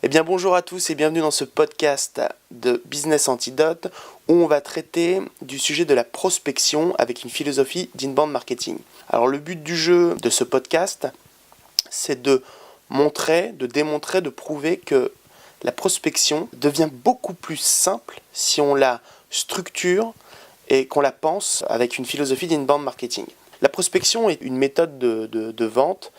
Eh bien bonjour à tous et bienvenue dans ce podcast de Business Antidote où on va traiter du sujet de la prospection avec une philosophie d'inbound marketing. Alors le but du jeu de ce podcast, c'est de démontrer, de prouver que la prospection devient beaucoup plus simple si on la structure et qu'on la pense avec une philosophie d'inbound marketing. La prospection est une méthode de vente,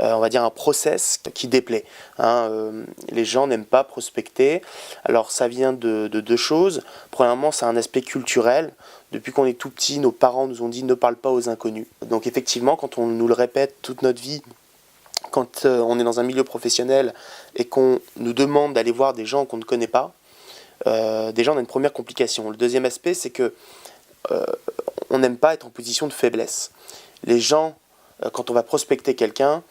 on va dire un process qui déplaît. Les gens n'aiment pas prospecter. Alors ça vient de deux choses. Premièrement, c'est un aspect culturel. Depuis qu'on est tout petit, nos parents nous ont dit ne parle pas aux inconnus. Donc effectivement, quand on nous le répète toute notre vie, quand on est dans un milieu professionnel et qu'on nous demande d'aller voir des gens qu'on ne connaît pas, déjà on a une première complication. Le deuxième aspect, c'est que on n'aime pas être en position de faiblesse. Les gens, quand on va prospecter quelqu'un,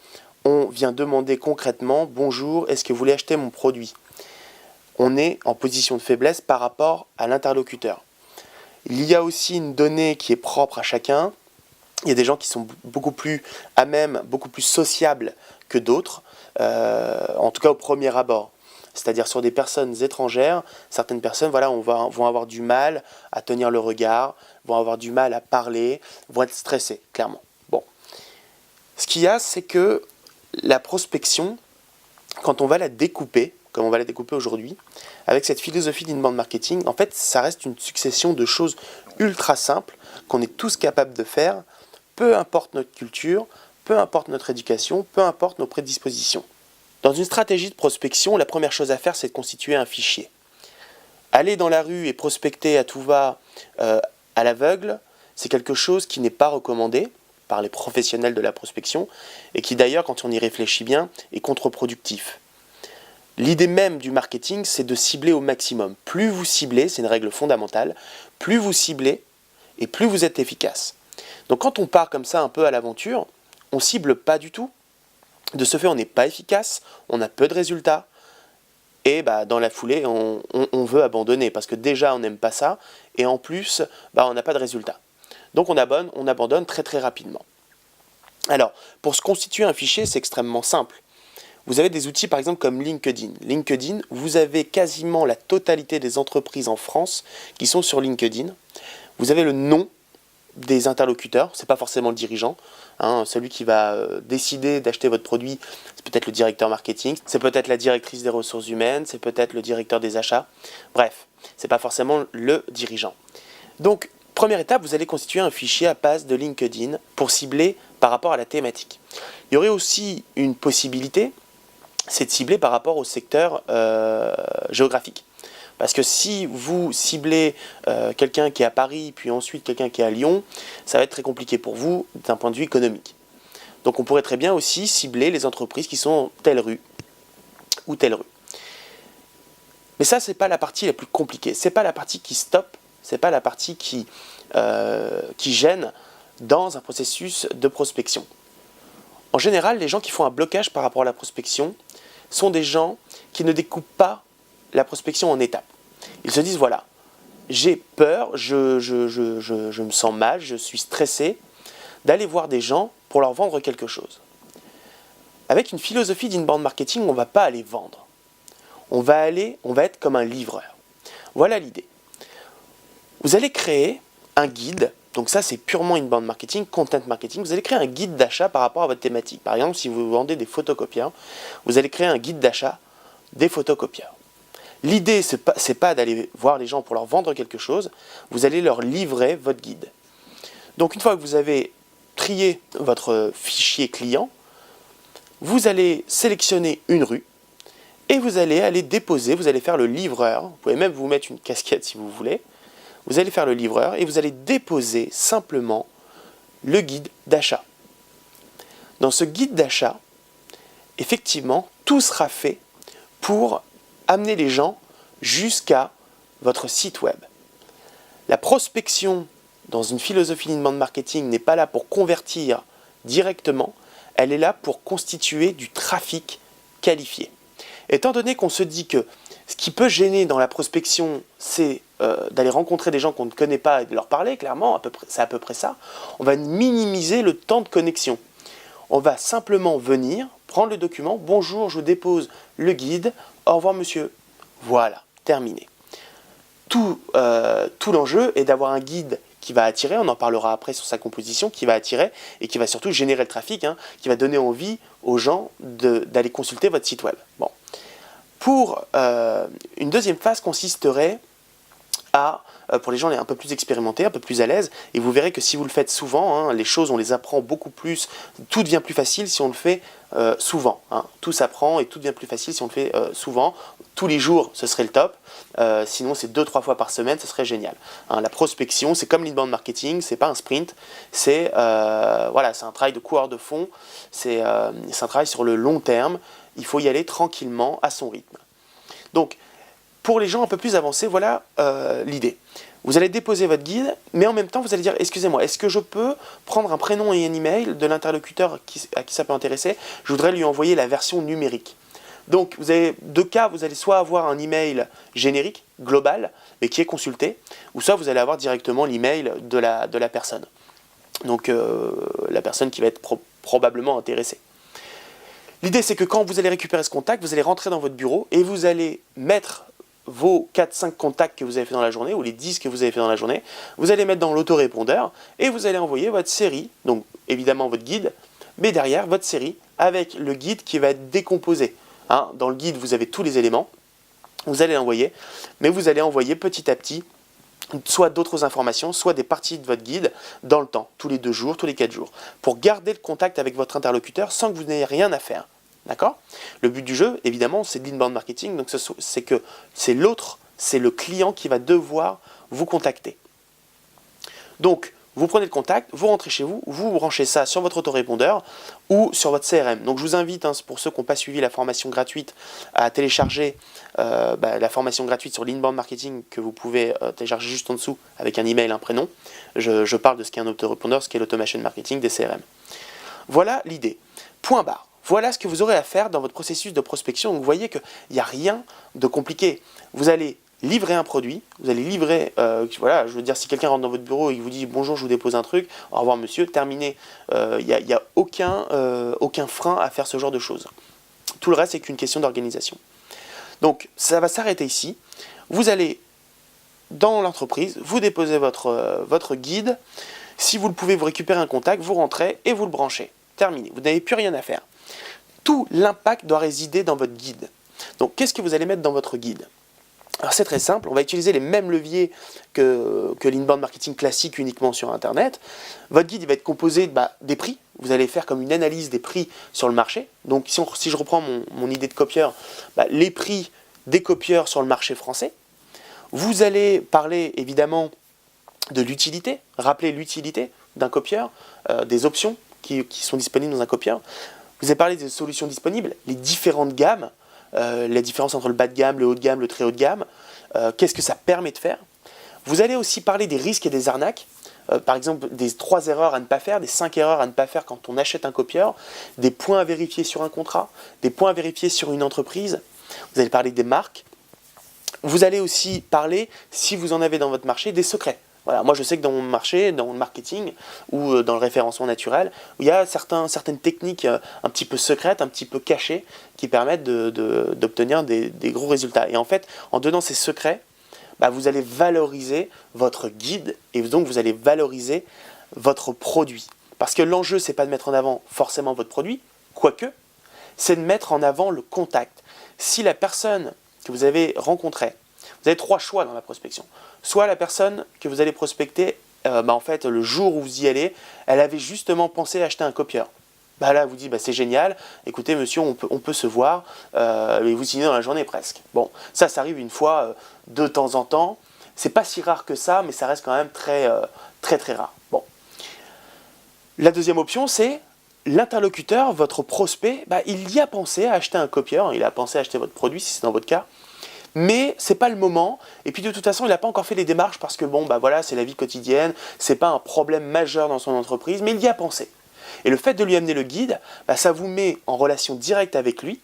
on vient demander concrètement « Bonjour, est-ce que vous voulez acheter mon produit ?» On est en position de faiblesse par rapport à l'interlocuteur. Il y a aussi une donnée qui est propre à chacun. Il y a des gens qui sont beaucoup plus à même, beaucoup plus sociables que d'autres, en tout cas au premier abord. C'est-à-dire sur des personnes étrangères, certaines personnes vont avoir du mal à tenir le regard, vont avoir du mal à parler, vont être stressées, clairement. Bon. Ce qu'il y a, c'est que la prospection, quand on va la découper, comme on va la découper aujourd'hui, avec cette philosophie d'inbound marketing, en fait, ça reste une succession de choses ultra simples qu'on est tous capables de faire, peu importe notre culture, peu importe notre éducation, peu importe nos prédispositions. Dans une stratégie de prospection, la première chose à faire, c'est de constituer un fichier. Aller dans la rue et prospecter à tout va à l'aveugle, c'est quelque chose qui n'est pas recommandé par les professionnels de la prospection et qui d'ailleurs, quand on y réfléchit bien, est contre-productif. L'idée même du marketing, c'est de cibler au maximum. Plus vous ciblez, c'est une règle fondamentale, plus vous ciblez et plus vous êtes efficace. Donc quand on part comme ça un peu à l'aventure, on ne cible pas du tout. De ce fait, on n'est pas efficace, on a peu de résultats, et dans la foulée, on veut abandonner, parce que déjà, on n'aime pas ça, et en plus, on n'a pas de résultats. Donc on abandonne très très rapidement. Alors, pour se constituer un fichier, c'est extrêmement simple. Vous avez des outils par exemple comme LinkedIn. LinkedIn, vous avez quasiment la totalité des entreprises en France qui sont sur LinkedIn. Vous avez le nom des interlocuteurs, c'est pas forcément le dirigeant, celui qui va décider d'acheter votre produit, c'est peut-être le directeur marketing, c'est peut-être la directrice des ressources humaines, c'est peut-être le directeur des achats, bref, c'est pas forcément le dirigeant. Donc, première étape, vous allez constituer un fichier à base de LinkedIn pour cibler par rapport à la thématique. Il y aurait aussi une possibilité, c'est de cibler par rapport au secteur géographique. Parce que si vous ciblez quelqu'un qui est à Paris, puis ensuite quelqu'un qui est à Lyon, ça va être très compliqué pour vous d'un point de vue économique. Donc on pourrait très bien aussi cibler les entreprises qui sont telle rue ou telle rue. Mais ça, c'est pas la partie la plus compliquée. C'est pas la partie qui stoppe, c'est pas la partie qui gêne dans un processus de prospection. En général, les gens qui font un blocage par rapport à la prospection sont des gens qui ne découpent pas la prospection en étapes. Ils se disent, voilà, j'ai peur, je me sens mal, je suis stressé d'aller voir des gens pour leur vendre quelque chose. Avec une philosophie d'inbound marketing, on ne va pas aller vendre. On va être comme un livreur. Voilà l'idée. Vous allez créer un guide, donc ça c'est purement inbound marketing, content marketing, vous allez créer un guide d'achat par rapport à votre thématique. Par exemple, si vous vendez des photocopieurs, vous allez créer un guide d'achat des photocopieurs. L'idée, c'est pas d'aller voir les gens pour leur vendre quelque chose, vous allez leur livrer votre guide. Donc une fois que vous avez trié votre fichier client, vous allez sélectionner une rue et vous allez aller déposer, vous allez faire le livreur, vous pouvez même vous mettre une casquette si vous voulez, vous allez faire le livreur et vous allez déposer simplement le guide d'achat. Dans ce guide d'achat, effectivement, tout sera fait pour amener les gens jusqu'à votre site web. La prospection dans une philosophie d'inbound marketing n'est pas là pour convertir directement, elle est là pour constituer du trafic qualifié. Étant donné qu'on se dit que ce qui peut gêner dans la prospection, c'est d'aller rencontrer des gens qu'on ne connaît pas et de leur parler, clairement, c'est à peu près ça, on va minimiser le temps de connexion. On va simplement venir, prendre le document, bonjour, je dépose le guide, au revoir monsieur. Voilà, terminé. Tout l'enjeu est d'avoir un guide qui va attirer, on en parlera après sur sa composition, qui va attirer et qui va surtout générer le trafic, qui va donner envie aux gens d'aller consulter votre site web. Bon. Pour une deuxième phase consisterait à, pour les gens un peu plus expérimentés, un peu plus à l'aise, et vous verrez que si vous le faites souvent, les choses on les apprend beaucoup plus, tout devient plus facile si on le fait souvent. Tout s'apprend et tout devient plus facile si on le fait souvent. Tous les jours, ce serait le top. Sinon, c'est 2-3 fois par semaine, ce serait génial. La prospection, c'est comme l'inbound marketing, c'est pas un sprint, c'est un travail de coureur de fond, c'est un travail sur le long terme. Il faut y aller tranquillement, à son rythme. Donc, pour les gens un peu plus avancés, voilà l'idée. Vous allez déposer votre guide, mais en même temps, vous allez dire, excusez-moi, est-ce que je peux prendre un prénom et un email de l'interlocuteur à qui ça peut intéresser? Je voudrais lui envoyer la version numérique. Donc, vous avez deux cas, vous allez soit avoir un email générique, global, mais qui est consulté, ou soit vous allez avoir directement l'email de la personne. Donc, la personne qui va être probablement intéressée. L'idée, c'est que quand vous allez récupérer ce contact, vous allez rentrer dans votre bureau et vous allez mettre vos 4-5 contacts que vous avez fait dans la journée, ou les 10 que vous avez fait dans la journée, vous allez mettre dans l'autorépondeur et vous allez envoyer votre série, donc évidemment votre guide, mais derrière votre série avec le guide qui va être décomposé. Dans le guide, vous avez tous les éléments, vous allez l'envoyer, mais vous allez envoyer petit à petit soit d'autres informations, soit des parties de votre guide dans le temps, tous les 2 jours, tous les 4 jours, pour garder le contact avec votre interlocuteur sans que vous n'ayez rien à faire. D'accord? Le but du jeu, évidemment, c'est de l'inbound marketing, donc c'est que c'est le client qui va devoir vous contacter. Donc, vous prenez le contact, vous rentrez chez vous, vous branchez ça sur votre autorépondeur ou sur votre CRM. Donc je vous invite, pour ceux qui n'ont pas suivi la formation gratuite, à télécharger la formation gratuite sur l'inbound marketing que vous pouvez télécharger juste en dessous avec un email, un prénom. Je parle de ce qu'est un autorépondeur, ce qu'est l'automation marketing des CRM. Voilà l'idée. Point barre. Voilà ce que vous aurez à faire dans votre processus de prospection. Donc vous voyez qu'il n'y a rien de compliqué. Vous allez livrer un produit, vous allez livrer, je veux dire, si quelqu'un rentre dans votre bureau et il vous dit « Bonjour, je vous dépose un truc, au revoir monsieur », terminé. Il n'y a aucun frein à faire ce genre de choses. Tout le reste, c'est qu'une question d'organisation. Donc, ça va s'arrêter ici. Vous allez dans l'entreprise, vous déposez votre guide. Si vous le pouvez, vous récupérez un contact, vous rentrez et vous le branchez. Terminé. Vous n'avez plus rien à faire. Tout l'impact doit résider dans votre guide. Donc, qu'est-ce que vous allez mettre dans votre guide ? Alors c'est très simple, on va utiliser les mêmes leviers que l'inbound marketing classique uniquement sur Internet. Votre guide il va être composé des prix. Vous allez faire comme une analyse des prix sur le marché. Donc si je reprends mon idée de copieur, les prix des copieurs sur le marché français. Vous allez parler évidemment de l'utilité, rappeler l'utilité d'un copieur, des options qui sont disponibles dans un copieur. Vous allez parler des solutions disponibles, les différentes gammes, la différence entre le bas de gamme, le haut de gamme, le très haut de gamme, qu'est-ce que ça permet de faire. Vous allez aussi parler des risques et des arnaques, par exemple des 3 erreurs à ne pas faire, des 5 erreurs à ne pas faire quand on achète un copieur, des points à vérifier sur un contrat, des points à vérifier sur une entreprise. Vous allez parler des marques. Vous allez aussi parler, si vous en avez dans votre marché, des secrets. Voilà, moi je sais que dans mon marché, dans le marketing ou dans le référencement naturel, il y a certaines techniques un petit peu secrètes, un petit peu cachées, qui permettent d'obtenir des gros résultats. Et en fait, en donnant ces secrets, vous allez valoriser votre guide et donc vous allez valoriser votre produit. Parce que l'enjeu, c'est pas de mettre en avant forcément votre produit, quoique, c'est de mettre en avant le contact. Si la personne que vous avez rencontrée, vous avez 3 choix dans la prospection. Soit la personne que vous allez prospecter, en fait, le jour où vous y allez, elle avait justement pensé acheter un copieur. Là, elle vous dit, c'est génial, écoutez monsieur, on peut se voir, et vous signez dans la journée presque. Bon, ça arrive une fois de temps en temps. C'est pas si rare que ça, mais ça reste quand même très rare. Bon. La deuxième option, c'est l'interlocuteur, votre prospect, il y a pensé à acheter un copieur, il a pensé à acheter votre produit, si c'est dans votre cas, mais c'est pas le moment, et puis de toute façon il n'a pas encore fait les démarches parce que c'est la vie quotidienne, c'est pas un problème majeur dans son entreprise, mais il y a pensé. Et le fait de lui amener le guide, ça vous met en relation directe avec lui,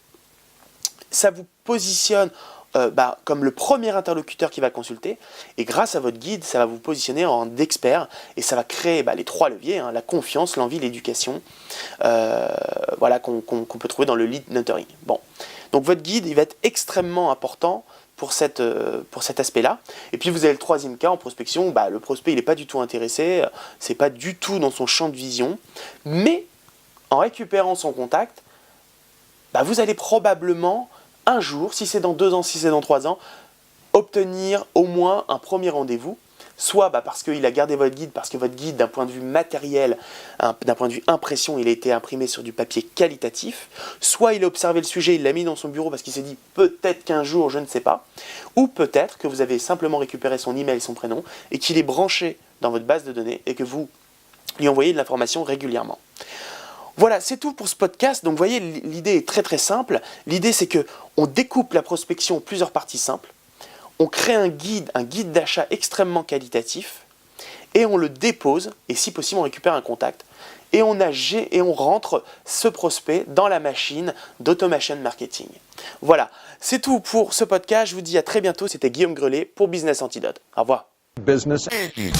ça vous positionne comme le premier interlocuteur qui va consulter, et grâce à votre guide, ça va vous positionner en expert, et ça va créer les 3 leviers, la confiance, l'envie, l'éducation, qu'on peut trouver dans le lead nurturing. Bon. Donc votre guide, il va être extrêmement important pour cet aspect-là. Et puis vous avez le troisième cas en prospection, le prospect il n'est pas du tout intéressé, c'est pas du tout dans son champ de vision, mais en récupérant son contact, vous allez probablement un jour, si c'est dans 2 ans, si c'est dans 3 ans, obtenir au moins un premier rendez-vous, soit parce qu'il a gardé votre guide, parce que votre guide, d'un point de vue matériel, d'un point de vue impression, il a été imprimé sur du papier qualitatif, soit il a observé le sujet, il l'a mis dans son bureau parce qu'il s'est dit peut-être qu'un jour, je ne sais pas, ou peut-être que vous avez simplement récupéré son email, son prénom, et qu'il est branché dans votre base de données et que vous lui envoyez de l'information régulièrement. Voilà, c'est tout pour ce podcast. Donc vous voyez, l'idée est très très simple. L'idée c'est qu'on découpe la prospection en plusieurs parties simples. On crée un guide d'achat extrêmement qualitatif et on le dépose et si possible on récupère un contact et on rentre ce prospect dans la machine d'automation marketing. Voilà, c'est tout pour ce podcast. Je vous dis à très bientôt. C'était Guillaume Grelet pour Business Antidote. Au revoir. Business Antidote.